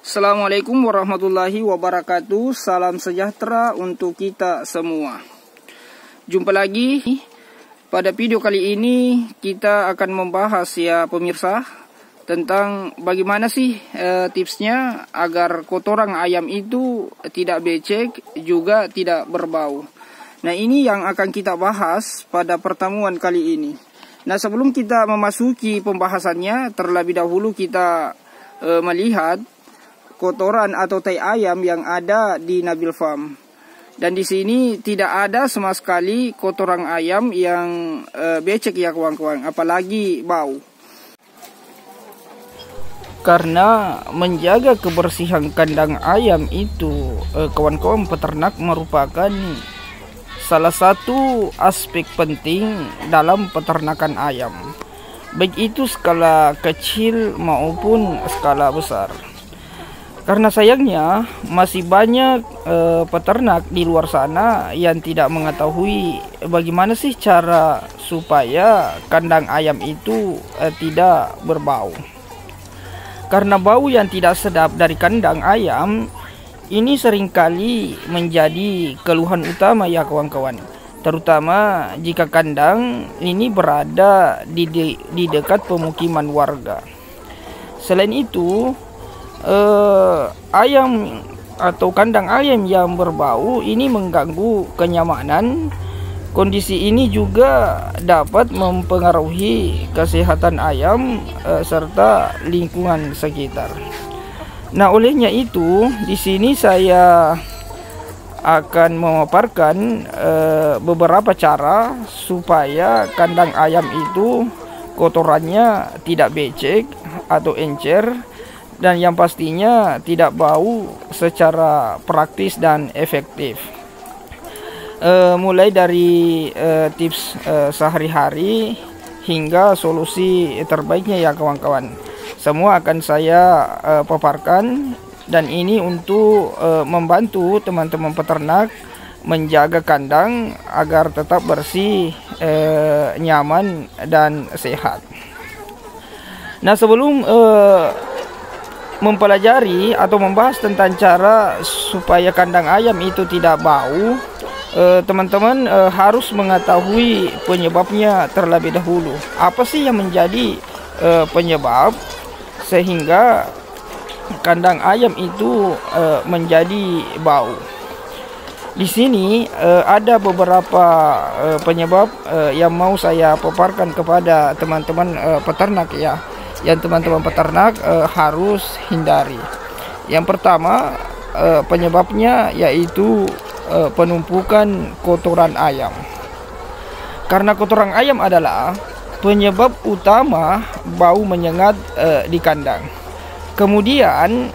Assalamualaikum warahmatullahi wabarakatuh. Salam sejahtera untuk kita semua. Jumpa lagi. Pada video kali ini kita akan membahas ya pemirsa tentang bagaimana sih tipsnya agar kotoran ayam itu tidak becek juga tidak berbau. Nah, ini yang akan kita bahas pada pertemuan kali ini. Nah, sebelum kita memasuki pembahasannya, terlebih dahulu kita melihat kotoran atau tai ayam yang ada di Nabil Farm. Dan di sini tidak ada sama sekali kotoran ayam yang becek ya kawan-kawan, apalagi bau. Karena menjaga kebersihan kandang ayam itu, kawan-kawan peternak merupakan salah satu aspek penting dalam peternakan ayam, baik itu skala kecil maupun skala besar. Karena sayangnya masih banyak peternak di luar sana yang tidak mengetahui bagaimana sih cara supaya kandang ayam itu tidak berbau. Karena bau yang tidak sedap dari kandang ayam ini seringkali menjadi keluhan utama ya kawan-kawan, terutama jika kandang ini berada di dekat pemukiman warga. Selain itu, ayam atau kandang ayam yang berbau ini mengganggu kenyamanan. Kondisi ini juga dapat mempengaruhi kesehatan ayam serta lingkungan sekitar. Nah, olehnya itu di sini saya akan memaparkan beberapa cara supaya kandang ayam itu kotorannya tidak becek atau encer, dan yang pastinya tidak bau secara praktis dan efektif. Mulai dari tips sehari-hari hingga solusi terbaiknya ya kawan-kawan, semua akan saya paparkan, dan ini untuk membantu teman-teman peternak menjaga kandang agar tetap bersih, nyaman dan sehat. Nah, sebelum mempelajari atau membahas tentang cara supaya kandang ayam itu tidak bau, teman-teman harus mengetahui penyebabnya terlebih dahulu. Apa sih yang menjadi penyebab sehingga kandang ayam itu menjadi bau? Di sini ada beberapa penyebab yang mau saya paparkan kepada teman-teman peternak ya, yang teman-teman peternak harus hindari. Yang pertama, penyebabnya yaitu penumpukan kotoran ayam. Karena kotoran ayam adalah penyebab utama bau menyengat di kandang. Kemudian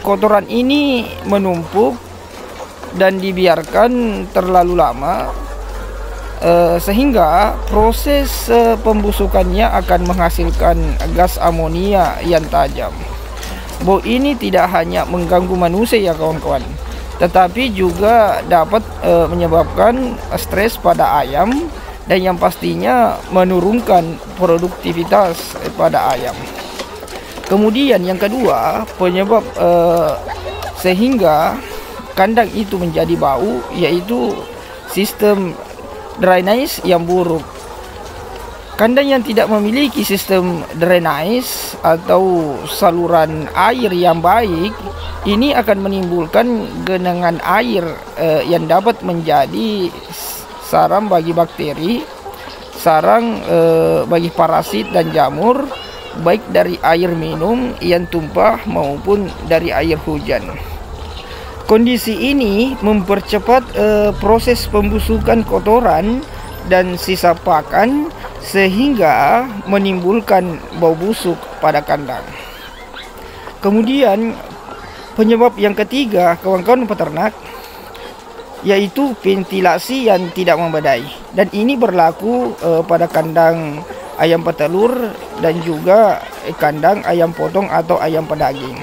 kotoran ini menumpuk dan dibiarkan terlalu lama, sehingga proses pembusukannya akan menghasilkan gas amonia yang tajam. Bau ini tidak hanya mengganggu manusia ya kawan-kawan, tetapi juga dapat menyebabkan stres pada ayam, dan yang pastinya menurunkan produktivitas pada ayam. Kemudian yang kedua, penyebab sehingga kandang itu menjadi bau yaitu sistem drainase yang buruk. Kandang yang tidak memiliki sistem drainase atau saluran air yang baik ini akan menimbulkan genangan air yang dapat menjadi sarang bagi bakteri, sarang bagi parasit dan jamur, baik dari air minum yang tumpah maupun dari air hujan. Kondisi ini mempercepat proses pembusukan kotoran dan sisa pakan, sehingga menimbulkan bau busuk pada kandang. Kemudian penyebab yang ketiga kawan-kawan peternak yaitu ventilasi yang tidak memadai, dan ini berlaku pada kandang ayam petelur dan juga kandang ayam potong atau ayam pedaging,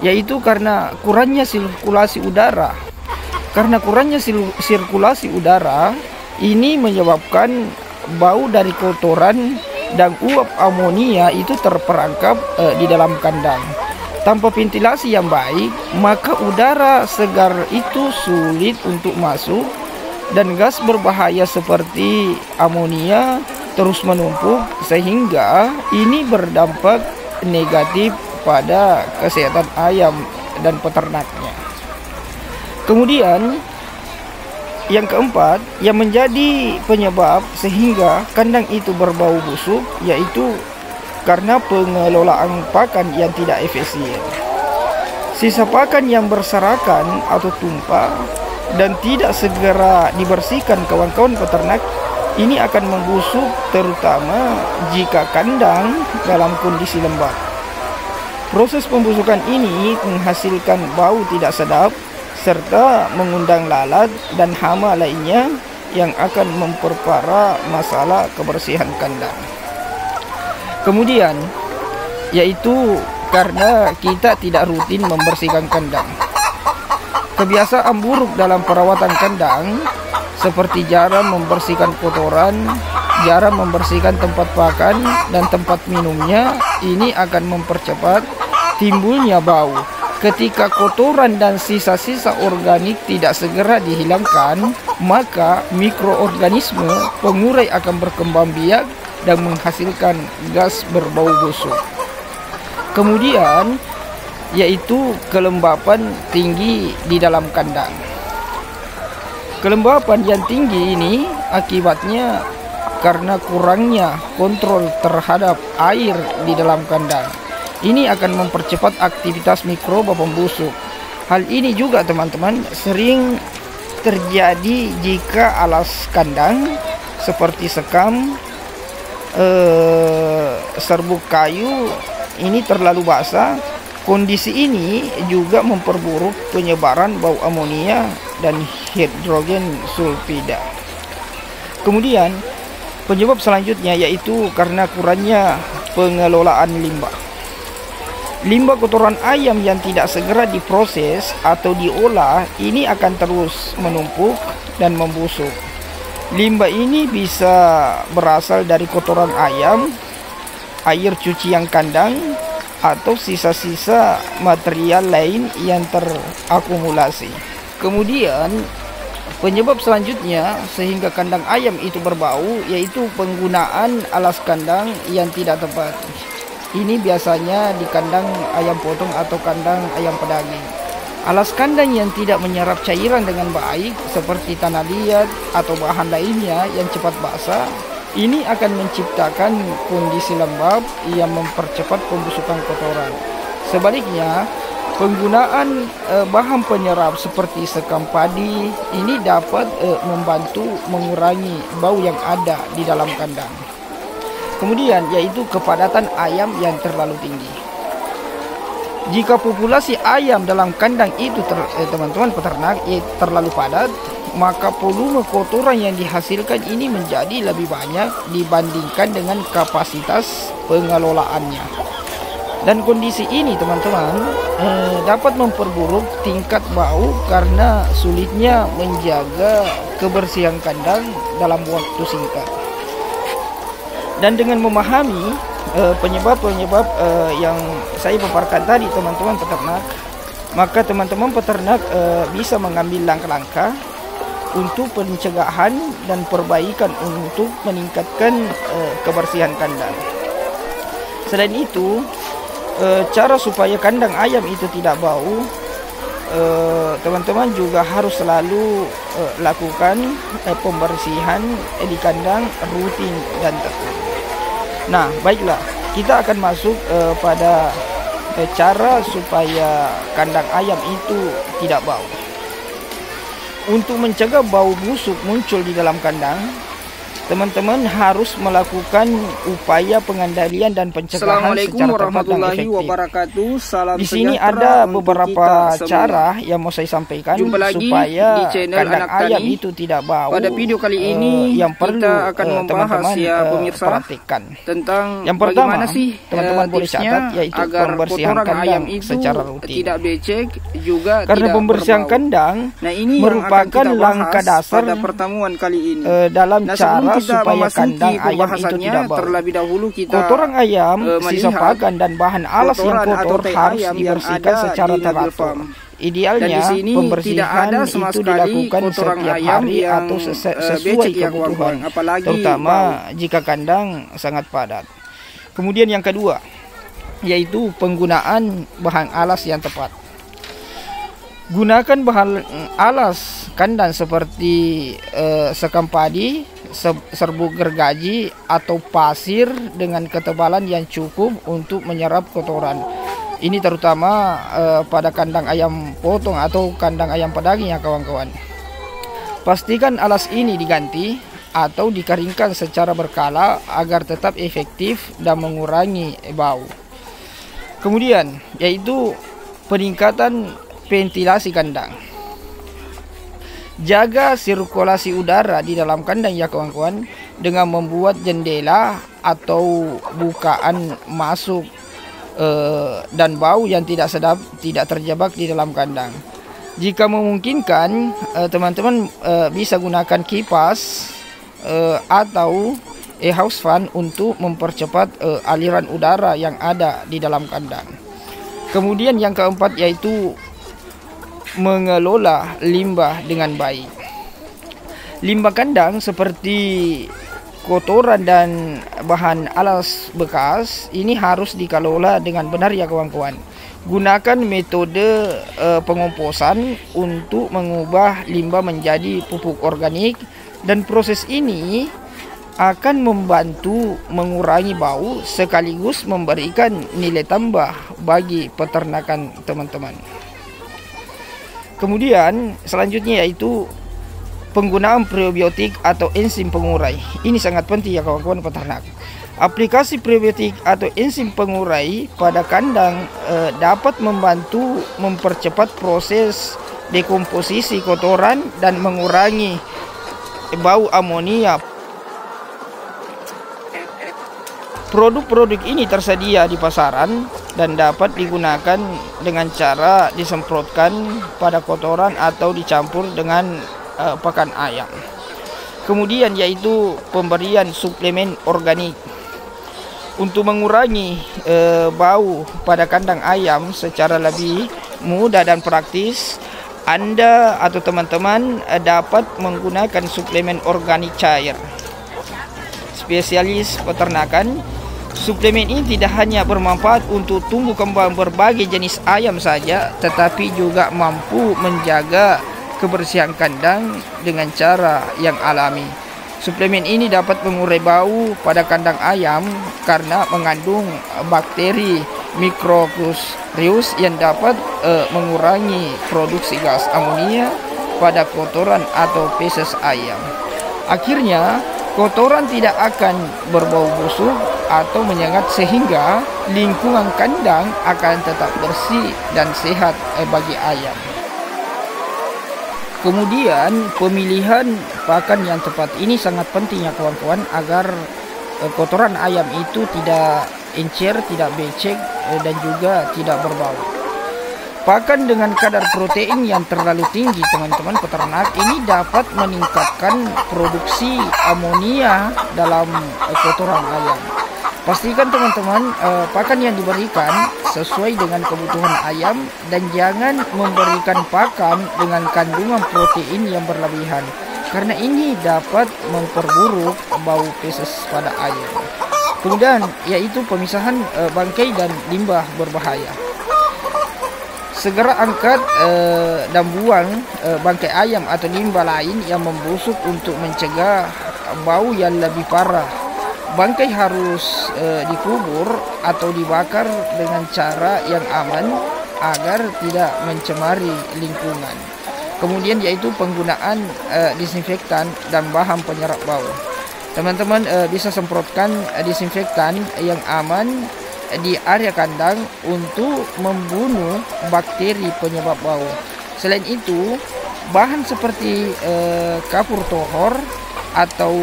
yaitu karena kurangnya sirkulasi udara. Karena kurangnya sirkulasi udara ini menyebabkan bau dari kotoran dan uap amonia itu terperangkap di dalam kandang. Tanpa ventilasi yang baik, maka udara segar itu sulit untuk masuk dan gas berbahaya seperti amonia terus menumpuk, sehingga ini berdampak negatif pada kesehatan ayam dan peternaknya. Kemudian yang keempat yang menjadi penyebab sehingga kandang itu berbau busuk, yaitu karena pengelolaan pakan yang tidak efisien. Sisa pakan yang berserakan atau tumpah dan tidak segera dibersihkan kawan-kawan peternak, ini akan membusuk, terutama jika kandang dalam kondisi lembab. Proses pembusukan ini menghasilkan bau tidak sedap serta mengundang lalat dan hama lainnya yang akan memperparah masalah kebersihan kandang. Kemudian, yaitu karena kita tidak rutin membersihkan kandang. Kebiasaan buruk dalam perawatan kandang seperti jarang membersihkan kotoran, jarang membersihkan tempat pakan dan tempat minumnya, ini akan mempercepat timbulnya bau. Ketika kotoran dan sisa-sisa organik tidak segera dihilangkan, maka mikroorganisme pengurai akan berkembang biak dan menghasilkan gas berbau busuk. Kemudian, yaitu kelembapan tinggi di dalam kandang. Kelembapan yang tinggi ini akibatnya karena kurangnya kontrol terhadap air di dalam kandang. Ini akan mempercepat aktivitas mikroba pembusuk. Hal ini juga teman-teman sering terjadi jika alas kandang seperti sekam, serbuk kayu ini terlalu basah. Kondisi ini juga memperburuk penyebaran bau amonia dan hidrogen sulfida. Kemudian penyebab selanjutnya yaitu karena kurangnya pengelolaan limbah. Limbah kotoran ayam yang tidak segera diproses atau diolah ini akan terus menumpuk dan membusuk. Limbah ini bisa berasal dari kotoran ayam, air cucian kandang, atau sisa-sisa material lain yang terakumulasi. Kemudian penyebab selanjutnya sehingga kandang ayam itu berbau yaitu penggunaan alas kandang yang tidak tepat. Ini biasanya di kandang ayam potong atau kandang ayam pedaging. Alas kandang yang tidak menyerap cairan dengan baik seperti tanah liat atau bahan lainnya yang cepat basah, ini akan menciptakan kondisi lembab yang mempercepat pembusukan kotoran. Sebaliknya, penggunaan bahan penyerap seperti sekam padi ini dapat membantu mengurangi bau yang ada di dalam kandang. Kemudian yaitu kepadatan ayam yang terlalu tinggi. Jika populasi ayam dalam kandang itu teman-teman peternak terlalu padat, maka volume kotoran yang dihasilkan ini menjadi lebih banyak dibandingkan dengan kapasitas pengelolaannya. Dan kondisi ini teman-teman dapat memperburuk tingkat bau karena sulitnya menjaga kebersihan kandang dalam waktu singkat. Dan dengan memahami penyebab-penyebab yang saya paparkan tadi teman-teman peternak, maka teman-teman peternak bisa mengambil langkah-langkah untuk pencegahan dan perbaikan untuk meningkatkan kebersihan kandang. Selain itu, cara supaya kandang ayam itu tidak bau, teman-teman juga harus selalu lakukan pembersihan di kandang rutin dan tekun. Nah, baiklah, kita akan masuk pada cara supaya kandang ayam itu tidak bau. Untuk mencegah bau busuk muncul di dalam kandang, teman-teman harus melakukan upaya pengendalian dan pencegahan secara tepat dan efektif. Di sini ada beberapa cara yang mau saya sampaikan supaya kandang ayam itu tidak bau. Pada video kali ini yang perlu kita akan membahas teman-teman pemirsa perhatikan tentang yang pertama, bagaimana sih teman-teman boleh catat yaitu agar pembersihan kotoran kandang ayam itu secara rutin. tidak becek juga Karena tidak pembersihan berbau. kandang Nah, ini merupakan yang akan kita bahas langkah dasar pada pertemuan kali ini. dalam Nah, cara sebelum kita supaya memasuki kandang ayam itu pembahasannya, tidak bau. terlebih dahulu kita Kotoran ayam, sisa melihat pakan dan bahan alas yang kotoran atau kotor tai harus ayam yang dibersihkan ada secara di Nabil teratur. Farm. Idealnya Dan di sini tidak pembersihan ada sama itu sekali dilakukan kotoran setiap ayam hari yang atau sesuai becek ya, kebutuhan, kawan-kawan. Apalagi terutama bau. jika kandang sangat padat. Kemudian yang kedua, yaitu penggunaan bahan alas yang tepat. Gunakan bahan alas kandang seperti sekam padi, serbuk gergaji, atau pasir dengan ketebalan yang cukup untuk menyerap kotoran. Ini terutama pada kandang ayam potong atau kandang ayam pedaging ya kawan-kawan. Pastikan alas ini diganti atau dikeringkan secara berkala agar tetap efektif dan mengurangi bau. Kemudian yaitu peningkatan ventilasi kandang. Jaga sirkulasi udara di dalam kandang ya kawan-kawan dengan membuat jendela atau bukaan masuk dan bau yang tidak sedap tidak terjebak di dalam kandang. Jika memungkinkan, teman-teman bisa gunakan kipas atau house fan untuk mempercepat aliran udara yang ada di dalam kandang. Kemudian yang keempat yaitu mengelola limbah dengan baik. Limbah kandang seperti kotoran dan bahan alas bekas ini harus dikelola dengan benar ya kawan-kawan. Gunakan metode pengomposan untuk mengubah limbah menjadi pupuk organik, dan proses ini akan membantu mengurangi bau sekaligus memberikan nilai tambah bagi peternakan teman-teman. Kemudian selanjutnya yaitu penggunaan probiotik atau enzim pengurai. Ini sangat penting ya kawan-kawan peternak. Aplikasi probiotik atau enzim pengurai pada kandang dapat membantu mempercepat proses dekomposisi kotoran dan mengurangi bau amonia. Produk-produk ini tersedia di pasaran dan dapat digunakan dengan cara disemprotkan pada kotoran atau dicampur dengan pakan ayam. Kemudian yaitu pemberian suplemen organik. Untuk mengurangi bau pada kandang ayam secara lebih mudah dan praktis, Anda atau teman-teman dapat menggunakan suplemen organik cair. Spesialis peternakan, suplemen ini tidak hanya bermanfaat untuk tumbuh kembang berbagai jenis ayam saja, tetapi juga mampu menjaga kebersihan kandang dengan cara yang alami. Suplemen ini dapat mengurai bau pada kandang ayam karena mengandung bakteri Microsporius yang dapat mengurangi produksi gas amonia pada kotoran atau feses ayam. Akhirnya, kotoran tidak akan berbau busuk atau menyengat sehingga lingkungan kandang akan tetap bersih dan sehat bagi ayam. Kemudian pemilihan pakan yang tepat ini sangat penting ya kawan-kawan agar kotoran ayam itu tidak encer, tidak becek dan juga tidak berbau. Pakan dengan kadar protein yang terlalu tinggi teman-teman peternak ini dapat meningkatkan produksi amonia dalam kotoran ayam. Pastikan teman-teman pakan yang diberikan sesuai dengan kebutuhan ayam dan jangan memberikan pakan dengan kandungan protein yang berlebihan karena ini dapat memperburuk bau feses pada ayam. Kemudian yaitu pemisahan bangkai dan limbah berbahaya. Segera angkat dan buang bangkai ayam atau limbah lain yang membusuk untuk mencegah bau yang lebih parah. Bangkai harus dikubur atau dibakar dengan cara yang aman agar tidak mencemari lingkungan. Kemudian yaitu penggunaan disinfektan dan bahan penyerap bau. Teman-teman bisa semprotkan disinfektan yang aman di area kandang untuk membunuh bakteri penyebab bau. Selain itu, bahan seperti kapur tohor atau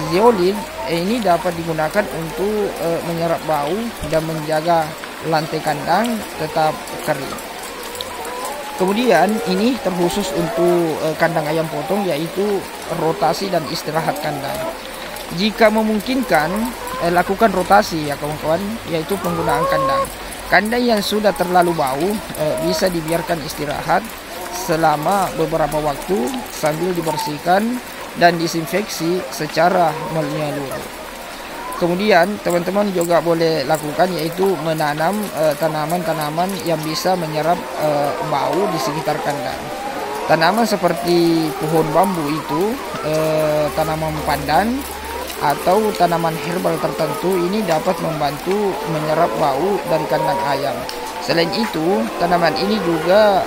zeolite ini dapat digunakan untuk menyerap bau dan menjaga lantai kandang tetap kering. Kemudian ini terkhusus untuk kandang ayam potong yaitu rotasi dan istirahat kandang. Jika memungkinkan, lakukan rotasi ya kawan-kawan, yaitu penggunaan kandang. Kandang yang sudah terlalu bau bisa dibiarkan istirahat selama beberapa waktu sambil dibersihkan dan disinfeksi secara menyeluruh. Kemudian teman-teman juga boleh lakukan yaitu menanam tanaman-tanaman yang bisa menyerap bau di sekitar kandang. Tanaman seperti pohon bambu itu, tanaman pandan atau tanaman herbal tertentu ini dapat membantu menyerap bau dari kandang ayam. Selain itu, tanaman ini juga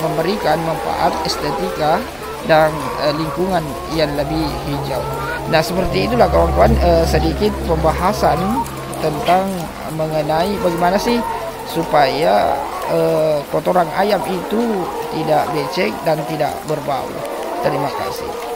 memberikan manfaat estetika dan lingkungan yang lebih hijau. Nah, seperti itulah kawan-kawan sedikit pembahasan tentang mengenai bagaimana sih supaya kotoran ayam itu tidak becek dan tidak berbau. Terima kasih.